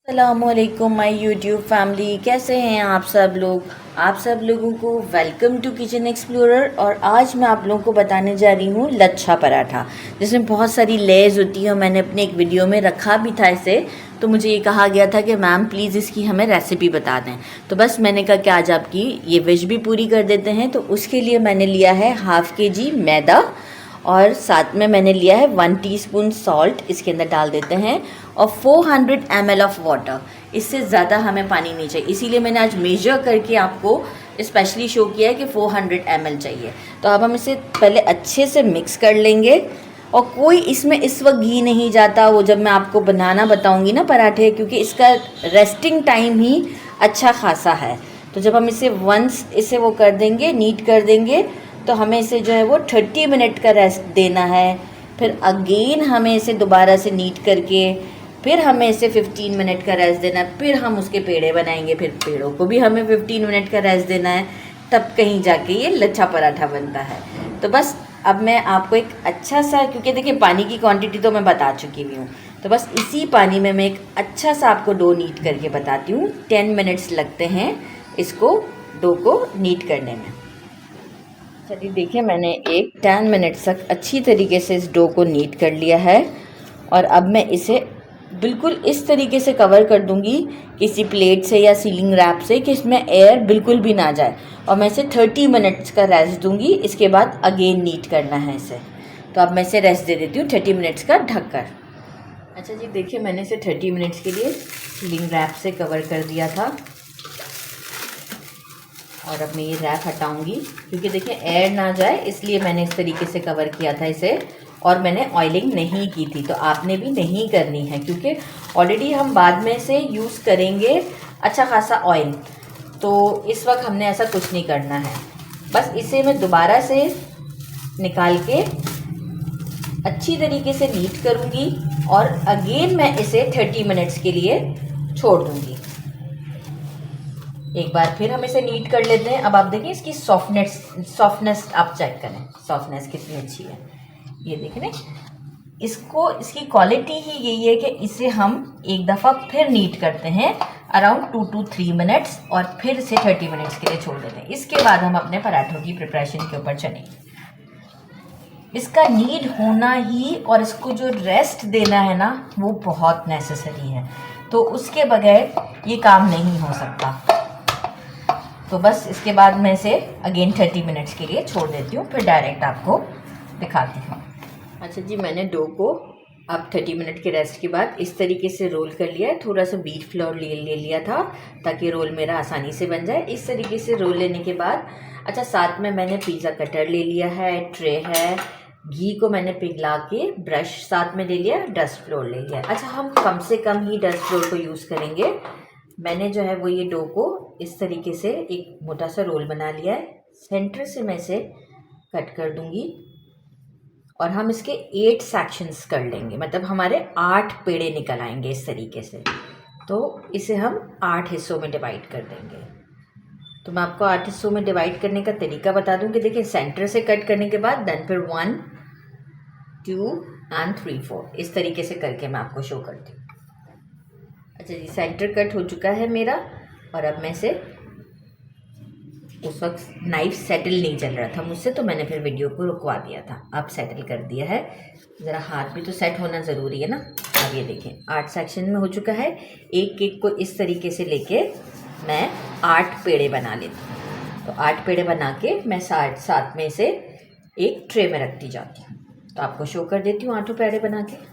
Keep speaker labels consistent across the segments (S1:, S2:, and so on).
S1: अस्सलामुअलैकुम my YouTube family, कैसे हैं आप सब लोग। आप सब लोगों को वेलकम टू किचन एक्सप्लोरर। और आज मैं आप लोगों को बताने जा रही हूँ लच्छा पराठा, जिसमें बहुत सारी लेयर्स होती हैं। मैंने अपने एक वीडियो में रखा भी था इसे, तो मुझे ये कहा गया था कि मैम प्लीज़ इसकी हमें रेसिपी बता दें। तो बस मैंने कहा कि आज आपकी ये विश भी पूरी कर देते हैं। तो उसके लिए मैंने लिया है हाफ़ kg मैदा, और साथ में मैंने लिया है 1 टीस्पून सॉल्ट, इसके अंदर डाल देते हैं, और 400 ml ऑफ वाटर। इससे ज़्यादा हमें पानी नहीं चाहिए, इसीलिए मैंने आज मेजर करके आपको स्पेशली शो किया है कि 400 ml चाहिए। तो अब हम इसे पहले अच्छे से मिक्स कर लेंगे। और कोई इसमें इस वक्त घी नहीं जाता, वो जब मैं आपको बनाना बताऊंगी ना पराठे, क्योंकि इसका रेस्टिंग टाइम ही अच्छा खासा है। तो जब हम इसे वंस इसे वो कर देंगे, नीट कर देंगे, तो हमें इसे जो है वो 30 मिनट का रेस्ट देना है। फिर अगेन हमें इसे दोबारा से नीट करके फिर हमें इसे 15 मिनट का रेस्ट देना है। फिर हम उसके पेड़े बनाएंगे, फिर पेड़ों को भी हमें 15 मिनट का रेस्ट देना है, तब कहीं जाके ये लच्छा पराठा बनता है। तो बस अब मैं आपको एक अच्छा सा, क्योंकि देखिए पानी की क्वांटिटी तो मैं बता चुकी हुई हूँ, तो बस इसी पानी में मैं एक अच्छा सा आपको डो नीट करके बताती हूँ। 10 मिनट्स लगते हैं इसको डो को नीट करने में। चलिए देखिए, मैंने एक 10 मिनट तक अच्छी तरीके से इस डो को नीट कर लिया है। और अब मैं इसे बिल्कुल इस तरीके से कवर कर दूंगी किसी प्लेट से या सीलिंग रैप से, कि इसमें एयर बिल्कुल भी ना जाए। और मैं इसे 30 मिनट्स का रेस्ट दूंगी। इसके बाद अगेन नीट करना है इसे। तो अब मैं इसे रेस्ट दे देती हूँ 30 मिनट्स का ढककर। अच्छा जी देखिए, मैंने इसे 30 मिनट्स के लिए सीलिंग रैप से कवर कर दिया था। और अब मैं ये रैप हटाऊंगी, क्योंकि देखिए एयर ना जाए, इसलिए मैंने इस तरीके से कवर किया था इसे। और मैंने ऑयलिंग नहीं की थी, तो आपने भी नहीं करनी है, क्योंकि ऑलरेडी हम बाद में से यूज़ करेंगे अच्छा खासा ऑयल। तो इस वक्त हमने ऐसा कुछ नहीं करना है। बस इसे मैं दोबारा से निकाल के अच्छी तरीके से नीट करूँगी, और अगेन मैं इसे 30 मिनट्स के लिए छोड़ दूँगी। एक बार फिर हम इसे नीट कर लेते हैं। अब आप देखिए इसकी सॉफ्टनेस आप चेक करें, सॉफ्टनेस कितनी अच्छी है। ये देखें ना, इसकी क्वालिटी ही यही है कि इसे हम एक दफ़ा फिर नीट करते हैं अराउंड 2 to 3 मिनट्स, और फिर इसे 30 मिनट्स के लिए छोड़ देते हैं। इसके बाद हम अपने पराठों की प्रिपरेशन के ऊपर चलेंगे। इसका नीड होना ही और इसको जो रेस्ट देना है ना, वो बहुत नेसेसरी है। तो उसके बगैर ये काम नहीं हो सकता। तो बस इसके बाद मैं इसे अगेन 30 मिनट्स के लिए छोड़ देती हूँ, फिर डायरेक्ट आपको दिखाती हूँ। अच्छा जी, मैंने डो को अब 30 मिनट के रेस्ट के बाद इस तरीके से रोल कर लिया है। थोड़ा सा व्हीट फ्लोर ले लिया था, ताकि रोल मेरा आसानी से बन जाए। इस तरीके से रोल लेने के बाद अच्छा, साथ में मैंने पिज़्ज़ा कटर ले लिया है, ट्रे है, घी को मैंने पिघला के ब्रश साथ में ले लिया, डस्ट फ्लोर ले लिया। अच्छा, हम कम से कम ही डस्ट फ्लोर को यूज़ करेंगे। मैंने जो है वो ये डो को इस तरीके से एक मोटा सा रोल बना लिया है। सेंटर से मैं इसे कट कर दूंगी, और हम इसके 8 सेक्शंस कर लेंगे, मतलब हमारे 8 पेड़े निकल आएंगे इस तरीके से। तो इसे हम 8 हिस्सों में डिवाइड कर देंगे। तो मैं आपको 8 हिस्सों में डिवाइड करने का तरीका बता दूं कि देखिए, सेंटर से कट करने के बाद देन फिर 1 2 and 3 4 इस तरीके से करके मैं आपको शो करती हूँ। अच्छा जी, सेंटर कट हो चुका है मेरा। और अब मैं इसे, उस वक्त नाइफ सेटल नहीं चल रहा था मुझसे, तो मैंने फिर वीडियो को रुकवा दिया था। अब सेटल कर दिया है। ज़रा हाथ भी तो सेट होना ज़रूरी है ना। अब ये देखें 8 सेक्शन में हो चुका है। एक एक को इस तरीके से लेके मैं 8 पेड़े बना लेती हूँ। तो 8 पेड़े बना के मैं साथ में इसे एक ट्रे में रखती जाती हूँ। तो आपको शो कर देती हूँ 8 पेड़े बना के।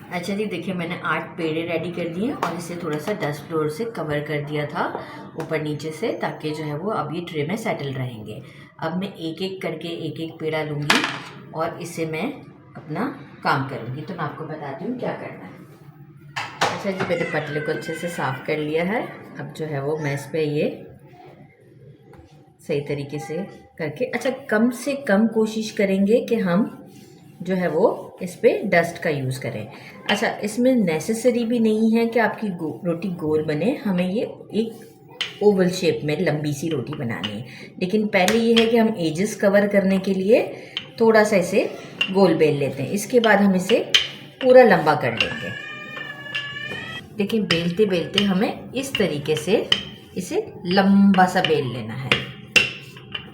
S1: अच्छा जी देखिए, मैंने 8 पेड़े रेडी कर दिए, और इसे थोड़ा सा डस्ट फ्लोर से कवर कर दिया था ऊपर नीचे से, ताकि जो है वो अब ये ट्रे में सेटल रहेंगे। अब मैं एक एक करके एक एक पेड़ा लूँगी, और इसे मैं अपना काम करूँगी। तो मैं आपको बताती हूँ क्या करना है। अच्छा जी, मैंने पतले को अच्छे से साफ़ कर लिया है। अब जो है वो मैं इस पर ये सही तरीके से करके, अच्छा कम से कम कोशिश करेंगे कि हम जो है वो इस पर डस्ट का यूज़ करें। अच्छा, इसमें नेसेसरी भी नहीं है कि आपकी रोटी गोल बने, हमें ये एक ओवल शेप में लंबी सी रोटी बनानी है। लेकिन पहले ये है कि हम एजेस कवर करने के लिए थोड़ा सा इसे गोल बेल लेते हैं। इसके बाद हम इसे पूरा लंबा कर लेंगे। देखिए बेलते बेलते हमें इस तरीके से इसे लंबा सा बेल लेना है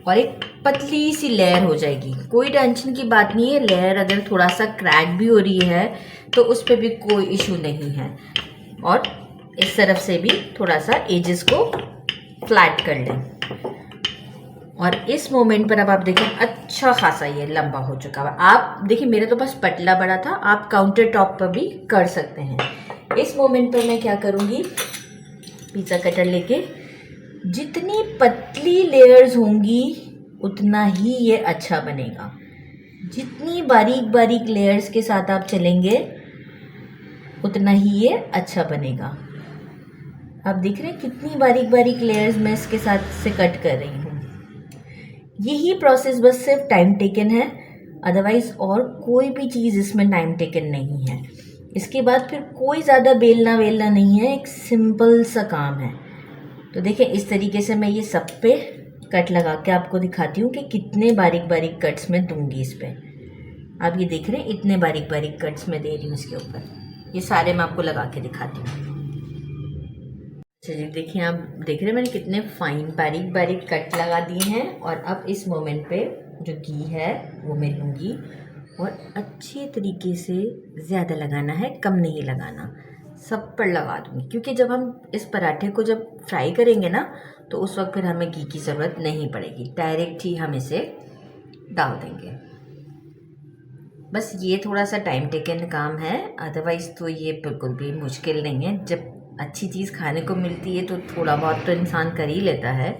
S1: और एक पतली सी लेयर हो जाएगी। कोई टेंशन की बात नहीं है, लेयर अगर थोड़ा सा क्रैक भी हो रही है तो उस पर भी कोई इशू नहीं है। और इस तरफ से भी थोड़ा सा एजेस को फ्लैट कर लें। और इस मोमेंट पर अब आप देखें अच्छा खासा ये लंबा हो चुका है। आप देखिए मेरा तो बस पतला बड़ा था, आप काउंटर टॉप पर भी कर सकते हैं। इस मोमेंट पर मैं क्या करूँगी, पिज़्ज़ा कटर लेके जितनी पतली लेयर्स होंगी उतना ही ये अच्छा बनेगा। जितनी बारीक बारीक लेयर्स के साथ आप चलेंगे उतना ही ये अच्छा बनेगा। आप देख रहे हैं कितनी बारीक बारीक लेयर्स मैं इसके साथ से कट कर रही हूँ। यही प्रोसेस बस सिर्फ टाइम टेकन है, अदरवाइज और कोई भी चीज़ इसमें टाइम टेकन नहीं है। इसके बाद फिर कोई ज़्यादा बेलना वेलना नहीं है, एक सिंपल सा काम है। तो देखिए इस तरीके से मैं ये सब पे कट लगा के आपको दिखाती हूँ कि कितने बारीक बारीक कट्स मैं दूंगी इस पर। आप ये देख रहे हैं इतने बारीक बारीक कट्स मैं दे रही हूँ इसके ऊपर। ये सारे मैं आपको लगा के दिखाती हूँ। अच्छा जी देखिए, आप देख रहे हैं मैंने कितने फाइन बारीक बारीक कट लगा दिए हैं। और अब इस मोमेंट पे जो घी है वो मैं लूँगी और अच्छे तरीके से ज़्यादा लगाना है, कम नहीं लगाना, सब पर लगा दूँगी। क्योंकि जब हम इस पराठे को जब फ्राई करेंगे ना तो उस वक्त फिर हमें घी की ज़रूरत नहीं पड़ेगी, डायरेक्ट ही हम इसे डाल देंगे। बस ये थोड़ा सा टाइम टेकन काम है, अदरवाइज़ तो ये बिल्कुल भी मुश्किल नहीं है। जब अच्छी चीज़ खाने को मिलती है तो थोड़ा बहुत तो इंसान कर ही लेता है।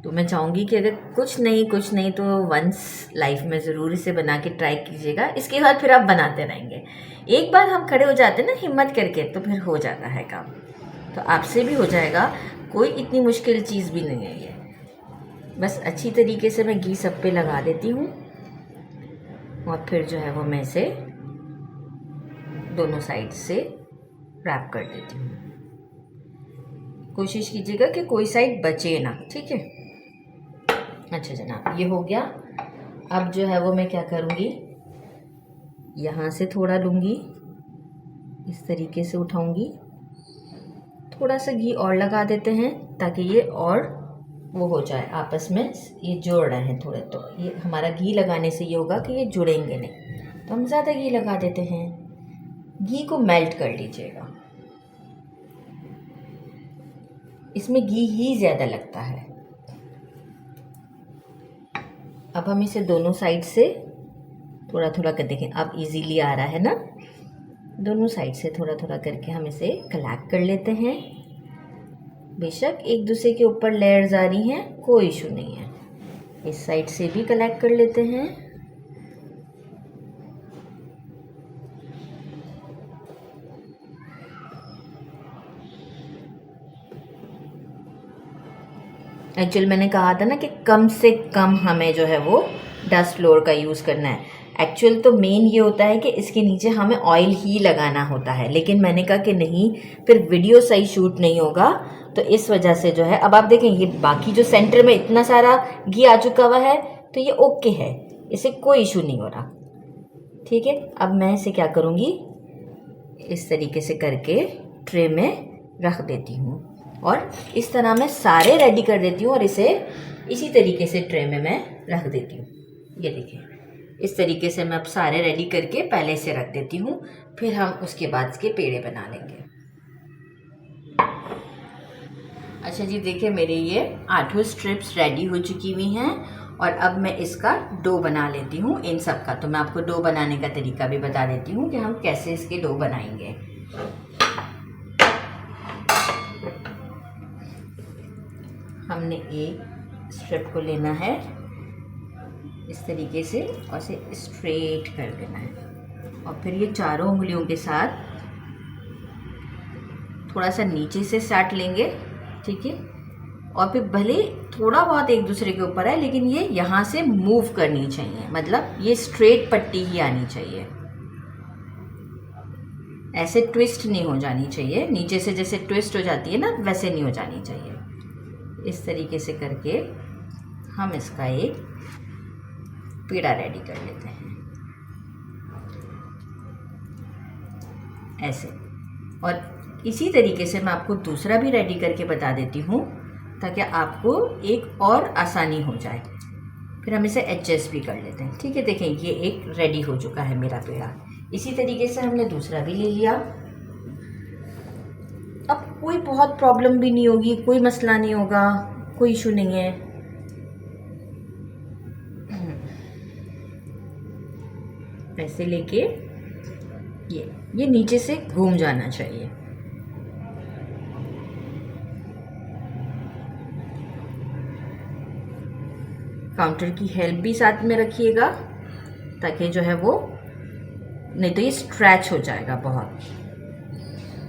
S1: तो मैं चाहूँगी कि अगर कुछ नहीं तो वंस लाइफ में ज़रूर इसे बना के ट्राई कीजिएगा। इसके बाद फिर आप बनाते रहेंगे। एक बार हम खड़े हो जाते हैं ना हिम्मत करके तो फिर हो जाता है काम। तो आपसे भी हो जाएगा, कोई इतनी मुश्किल चीज़ भी नहीं है ये। बस अच्छी तरीके से मैं घी सब पे लगा देती हूँ और फिर जो है वो मैं इसे दोनों साइड से रैप कर देती हूँ। कोशिश कीजिएगा कि कोई साइड बचे ना, ठीक है। अच्छा जनाब, ये हो गया। अब जो है वो मैं क्या करूँगी, यहाँ से थोड़ा लूँगी, इस तरीके से उठाऊँगी, थोड़ा सा घी और लगा देते हैं ताकि ये और वो हो जाए, आपस में ये जोड़ रहे हैं थोड़े। तो ये हमारा घी लगाने से ये होगा कि ये जुड़ेंगे नहीं, तो हम ज़्यादा घी लगा देते हैं। घी को मेल्ट कर लीजिएगा, इसमें घी ही ज़्यादा लगता है। अब हम इसे दोनों साइड से थोड़ा थोड़ा कर देखें, अब इजीली आ रहा है ना। दोनों साइड से थोड़ा थोड़ा करके हम इसे कलेक्ट कर लेते हैं। बेशक एक दूसरे के ऊपर लेयर्स आ रही हैं, कोई इशू नहीं है। इस साइड से भी कलेक्ट कर लेते हैं। एक्चुअल मैंने कहा था ना कि कम से कम हमें जो है वो डस्ट फ्लोर का यूज़ करना है। एक्चुअल तो मेन ये होता है कि इसके नीचे हमें ऑयल ही लगाना होता है, लेकिन मैंने कहा कि नहीं, फिर वीडियो सही शूट नहीं होगा, तो इस वजह से जो है अब आप देखें ये बाकी जो सेंटर में इतना सारा घी आ चुका हुआ है तो ये ओके है, इसे कोई इशू नहीं हो रहा, ठीक है। अब मैं इसे क्या करूँगी, इस तरीके से करके ट्रे में रख देती हूँ और इस तरह मैं सारे रेडी कर देती हूँ और इसे इसी तरीके से ट्रे में मैं रख देती हूँ। ये देखिए इस तरीके से मैं अब सारे रेडी करके पहले से रख देती हूँ, फिर हम उसके बाद इसके पेड़े बना लेंगे। अच्छा जी देखिए, मेरे ये 8 स्ट्रिप्स रेडी हो चुकी हुई हैं और अब मैं इसका डो बना लेती हूँ इन सब का। तो मैं आपको डो बनाने का तरीका भी बता देती हूँ कि हम कैसे इसके डो बनाएंगे। हमने एक स्ट्रिप को लेना है इस तरीके से और इसे स्ट्रेट कर देना है और फिर ये चारों उंगलियों के साथ थोड़ा सा नीचे से साट लेंगे, ठीक है। और फिर भले थोड़ा बहुत एक दूसरे के ऊपर है, लेकिन ये यहाँ से मूव करनी चाहिए, मतलब ये स्ट्रेट पट्टी ही आनी चाहिए, ऐसे ट्विस्ट नहीं हो जानी चाहिए। नीचे से जैसे ट्विस्ट हो जाती है ना, वैसे नहीं हो जानी चाहिए। इस तरीके से करके हम इसका एक पेड़ा रेडी कर लेते हैं ऐसे। और इसी तरीके से मैं आपको दूसरा भी रेडी करके बता देती हूँ ताकि आपको एक और आसानी हो जाए। फिर हम इसे एडजस्ट भी कर लेते हैं। ठीक है, देखें ये एक रेडी हो चुका है मेरा पेड़ा। इसी तरीके से हमने दूसरा भी ले लिया। अब कोई बहुत प्रॉब्लम भी नहीं होगी, कोई मसला नहीं होगा, कोई इशू नहीं है। ऐसे लेके ये नीचे से घूम जाना चाहिए। काउंटर की हेल्प भी साथ में रखिएगा ताकि जो है वो, नहीं तो ये स्ट्रेच हो जाएगा बहुत।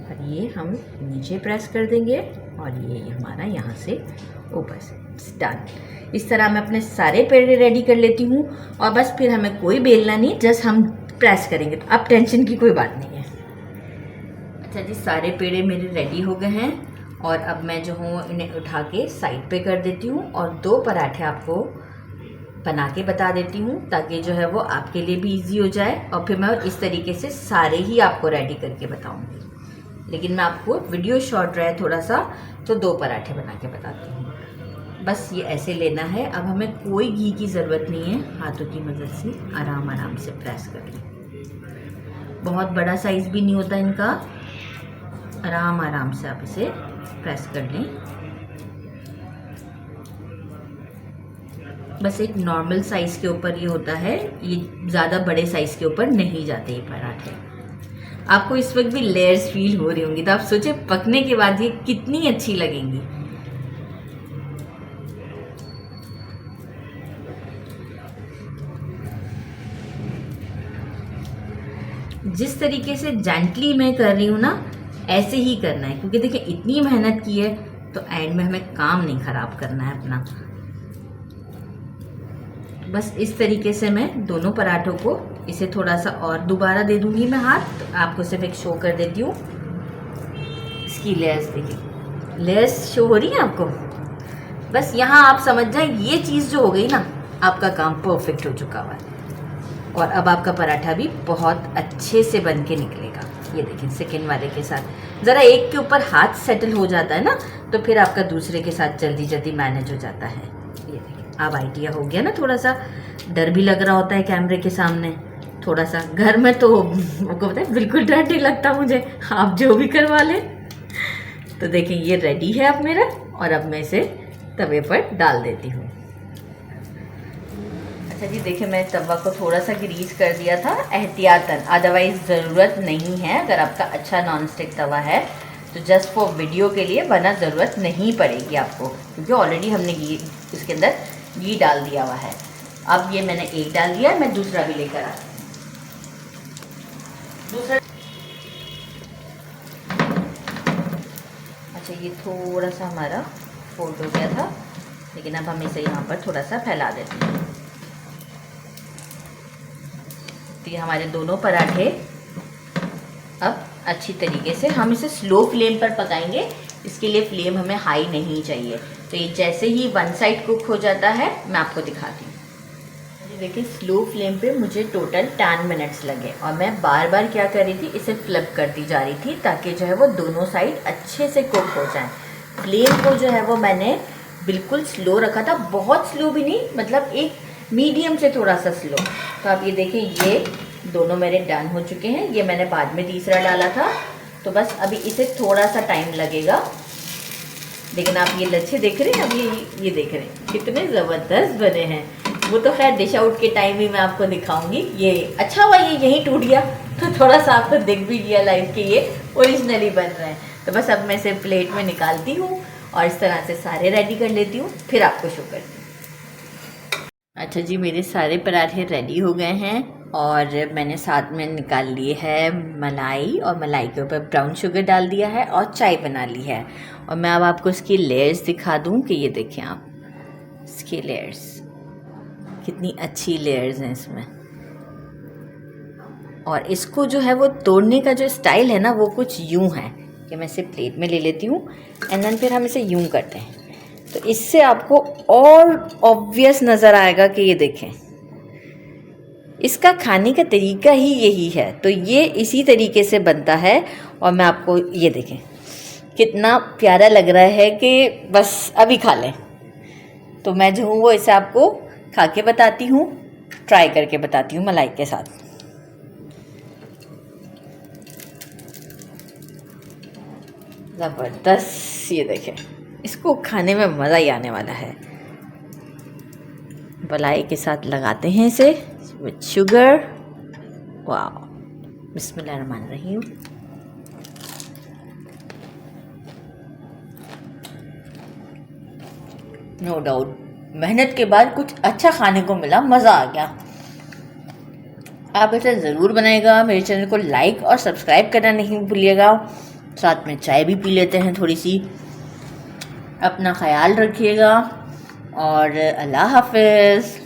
S1: और ये हम नीचे प्रेस कर देंगे और ये हमारा यहाँ से ऊपर से डन। इस तरह मैं अपने सारे पेड़े रेडी कर लेती हूँ और बस फिर हमें कोई बेलना नहीं, जस्ट हम प्रेस करेंगे, तो अब टेंशन की कोई बात नहीं है। अच्छा जी, सारे पेड़े मेरे रेडी हो गए हैं और अब मैं जो हूँ इन्हें उठा के साइड पे कर देती हूँ और 2 पराठे आपको बना के बता देती हूँ ताकि जो है वो आपके लिए भी इजी हो जाए। और फिर मैं इस तरीके से सारे ही आपको रेडी करके बताऊँगी, लेकिन मैं आपको वीडियो शॉर्ट रहे थोड़ा सा तो 2 पराठे बना के बताती हूँ। बस ये ऐसे लेना है। अब हमें कोई घी की ज़रूरत नहीं है, हाथों की मदद से आराम आराम से प्रेस कर लें। बहुत बड़ा साइज़ भी नहीं होता इनका, आराम आराम से आप इसे प्रेस कर लें। बस एक नॉर्मल साइज़ के ऊपर ये होता है, ये ज़्यादा बड़े साइज़ के ऊपर नहीं जाते ये पराठे। आपको इस वक्त भी लेयर्स फील हो रही होंगी, तो आप सोचे पकने के बाद ये कितनी अच्छी लगेंगी। जिस तरीके से जेंटली मैं कर रही हूँ ना, ऐसे ही करना है, क्योंकि देखिए इतनी मेहनत की है तो एंड में हमें काम नहीं ख़राब करना है अपना। बस इस तरीके से मैं दोनों पराठों को इसे थोड़ा सा और दोबारा दे दूंगी मैं हाथ, तो आपको सिर्फ एक शो कर देती हूँ। इसकी लेयर्स देखिए, लेयर्स शो हो रही है आपको। बस यहाँ आप समझ जाए ये चीज़ जो हो गई ना, आपका काम परफेक्ट हो चुका हुआ है और अब आपका पराठा भी बहुत अच्छे से बन के निकलेगा। ये देखिए सेकेंड वाले के साथ ज़रा एक के ऊपर हाथ सेटल हो जाता है ना, तो फिर आपका दूसरे के साथ जल्दी जल्दी मैनेज हो जाता है। ये देखिए अब आइडिया हो गया ना। थोड़ा सा डर भी लग रहा होता है कैमरे के सामने, थोड़ा सा। घर में तो आपको पता है बिल्कुल डर नहीं लगता मुझे, आप जो भी करवा लें। तो देखिए ये रेडी है अब मेरा, और अब मैं इसे तवे पर डाल देती हूँ। अच्छा जी, देखिए मैं तवा को थोड़ा सा ग्रीस कर दिया था एहतियातन, अदरवाइज़ ज़रूरत नहीं है। अगर आपका अच्छा नॉन स्टिक तवा है तो जस्ट फॉर वीडियो के लिए वरना ज़रूरत नहीं पड़ेगी आपको, क्योंकि ऑलरेडी हमने घी इसके अंदर घी डाल दिया हुआ है। अब ये मैंने एक डाल दिया, मैं दूसरा भी लेकर आती हूँ। दूसरा, अच्छा ये थोड़ा सा हमारा फोल्ड हो गया था, लेकिन अब हम इसे यहाँ पर थोड़ा सा फैला देते हैं। तो ये हमारे दोनों पराठे अब अच्छी तरीके से, हम इसे स्लो फ्लेम पर पकाएंगे, इसके लिए फ्लेम हमें हाई नहीं चाहिए। तो ये जैसे ही वन साइड कुक हो जाता है मैं आपको दिखाती हूँ। देखिए स्लो फ्लेम पे मुझे टोटल 10 मिनट्स लगे और मैं बार बार क्या कर रही थी, इसे फ्लिप करती जा रही थी ताकि जो है वो दोनों साइड अच्छे से कुक हो जाए। फ्लेम को जो है वो मैंने बिल्कुल स्लो रखा था, बहुत स्लो भी नहीं, मतलब एक मीडियम से थोड़ा सा स्लो। तो आप ये देखें ये दोनों मेरे डन हो चुके हैं। ये मैंने बाद में तीसरा डाला था, तो बस अभी इसे थोड़ा सा टाइम लगेगा। लेकिन आप ये लच्छे देख रहे हैं, अब ये देख रहे हैं कितने ज़बरदस्त बने हैं। वो तो खैर डिश आउट के टाइम ही मैं आपको दिखाऊंगी। ये अच्छा हुआ ये यहीं टूट गया, तो थोड़ा सा आपको दिख भी गया लाइव कि ये ओरिजिनली बन रहे हैं। तो बस अब मैं इसे प्लेट में निकालती हूँ और इस तरह से सारे रेडी कर लेती हूँ, फिर आपको शो करती हूँ। अच्छा जी, मेरे सारे पराठे रेडी हो गए हैं और मैंने साथ में निकाल लिए है मलाई, और मलाई के ऊपर ब्राउन शुगर डाल दिया है और चाय बना ली है। और मैं अब आपको इसकी लेयर्स दिखा दूँ कि ये देखें आप, इसकी लेयर्स कितनी अच्छी लेयर्स हैं इसमें। और इसको जो है वो तोड़ने का जो स्टाइल है ना, वो कुछ यूं है कि मैं इसे प्लेट में ले लेती हूँ एंड देन फिर हम इसे यूं करते हैं, तो इससे आपको और ऑब्वियस नज़र आएगा कि ये देखें इसका खाने का तरीका ही यही है। तो ये इसी तरीके से बनता है और मैं आपको ये देखें कितना प्यारा लग रहा है कि बस अभी खा लें। तो मैं जो हूँ वो इसे आपको खा के बताती हूँ, ट्राई करके बताती हूँ मलाई के साथ। ज़बरदस्त, ये देखें, इसको खाने में मज़ा ही आने वाला है। मलाई के साथ लगाते हैं इसे विथ शुगर। वाह, बिस्मिल्लाहिर्रहमानिर्रहीम। नो डाउट मेहनत के बाद कुछ अच्छा खाने को मिला, मज़ा आ गया। आप इसे ज़रूर बनाइएगा। मेरे चैनल को लाइक और सब्सक्राइब करना नहीं भूलिएगा। साथ में चाय भी पी लेते हैं थोड़ी सी। अपना ख्याल रखिएगा और अल्लाह हाफ़िज़।